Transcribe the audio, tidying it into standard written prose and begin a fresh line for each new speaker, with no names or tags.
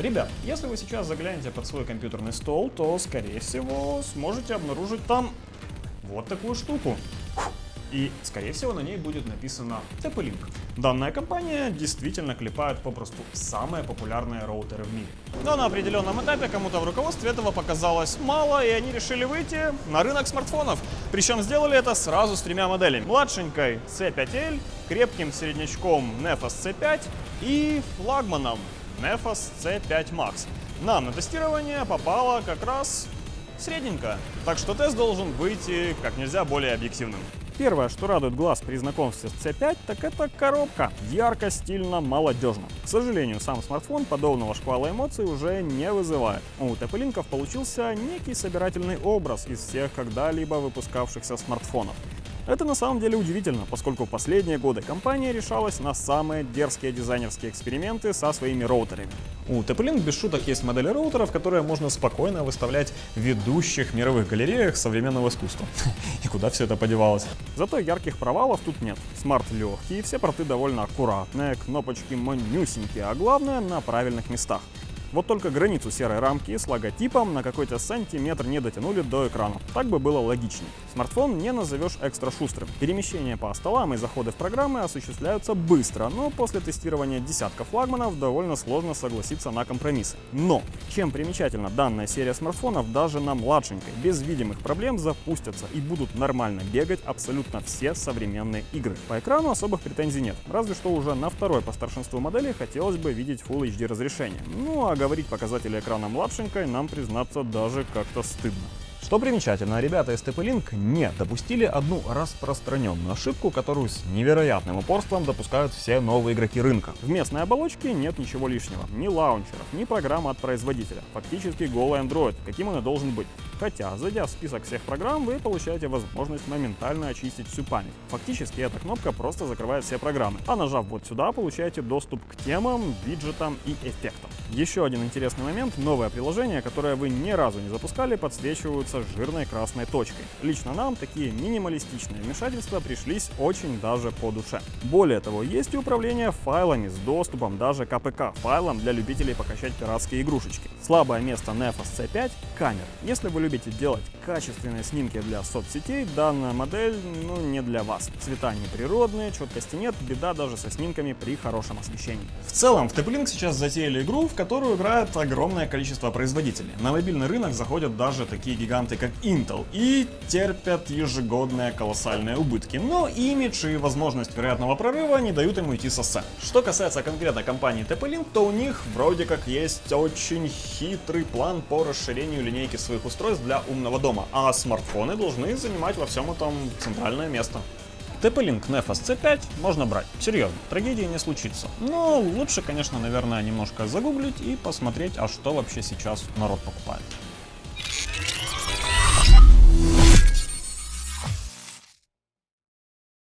Ребят, если вы сейчас заглянете под свой компьютерный стол, то, скорее всего, сможете обнаружить там вот такую штуку. И, скорее всего, на ней будет написано TP-Link. Данная компания действительно клепает попросту самые популярные роутеры в мире. Но на определенном этапе кому-то в руководстве этого показалось мало, и они решили выйти на рынок смартфонов. Причем сделали это сразу с 3 моделями. Младшенькой C5L, крепким середнячком Nefas C5 и флагманом Nefas C5 Max. Нам на тестирование попала как раз средненькая. Так что тест должен выйти как нельзя более объективным. Первое, что радует глаз при знакомстве с C5, так это коробка. Ярко, стильно, молодежно. К сожалению, сам смартфон подобного шквала эмоций уже не вызывает. У TP-Link получился некий собирательный образ из всех когда-либо выпускавшихся смартфонов. Это на самом деле удивительно, поскольку в последние годы компания решалась на самые дерзкие дизайнерские эксперименты со своими роутерами. У TP-Link без шуток есть модели роутеров, которые можно спокойно выставлять в ведущих мировых галереях современного искусства. И куда все это подевалось? Зато ярких провалов тут нет. Смарт легкий, все порты довольно аккуратные, кнопочки манюсенькие, а главное на правильных местах. Вот только границу серой рамки с логотипом на какой-то сантиметр не дотянули до экрана. Так бы было логичнее. Смартфон не назовешь экстра шустрым. Перемещения по столам и заходы в программы осуществляются быстро, но после тестирования десятков флагманов довольно сложно согласиться на компромиссы. Но, чем примечательна данная серия смартфонов, даже на младшенькой, без видимых проблем запустятся и будут нормально бегать абсолютно все современные игры. По экрану особых претензий нет, разве что уже на второй по старшинству модели хотелось бы видеть Full HD разрешение. Ну а говорить показатели экрана младшенькой нам, признаться, даже как-то стыдно. Что примечательно, ребята из TP-Link не допустили одну распространенную ошибку, которую с невероятным упорством допускают все новые игроки рынка. В местной оболочке нет ничего лишнего. Ни лаунчеров, ни программы от производителя. Фактически голый Android, каким он и должен быть. Хотя, зайдя в список всех программ, вы получаете возможность моментально очистить всю память. Фактически эта кнопка просто закрывает все программы. А нажав вот сюда, получаете доступ к темам, виджетам и эффектам. Еще один интересный момент. Новые приложения, которые вы ни разу не запускали, подсвечиваются жирной красной точкой. Лично нам такие минималистичные вмешательства пришлись очень даже по душе. Более того, есть и управление файлами с доступом даже к APK файлам для любителей покачать пиратские игрушечки. Слабое место Nefas C5 — камера. Если вы любите делать качественные снимки для соцсетей, данная модель не для вас. Цвета неприродные, четкости нет, беда даже со снимками при хорошем освещении. В целом, в TP-Link сейчас затеяли игру, в которую играет огромное количество производителей. На мобильный рынок заходят даже такие гиганты, как Intel, и терпят ежегодные колоссальные убытки. Но имидж и возможность вероятного прорыва не дают им уйти со сцены. Что касается конкретно компании TP-Link, то у них вроде как есть очень хитрый план по расширению линейки своих устройств для умного дома, а смартфоны должны занимать во всем этом центральное место. TP-Link Nefas C5 можно брать. Серьезно, трагедии не случится. Но лучше, конечно, наверное, немножко загуглить и посмотреть, а что вообще сейчас народ покупает.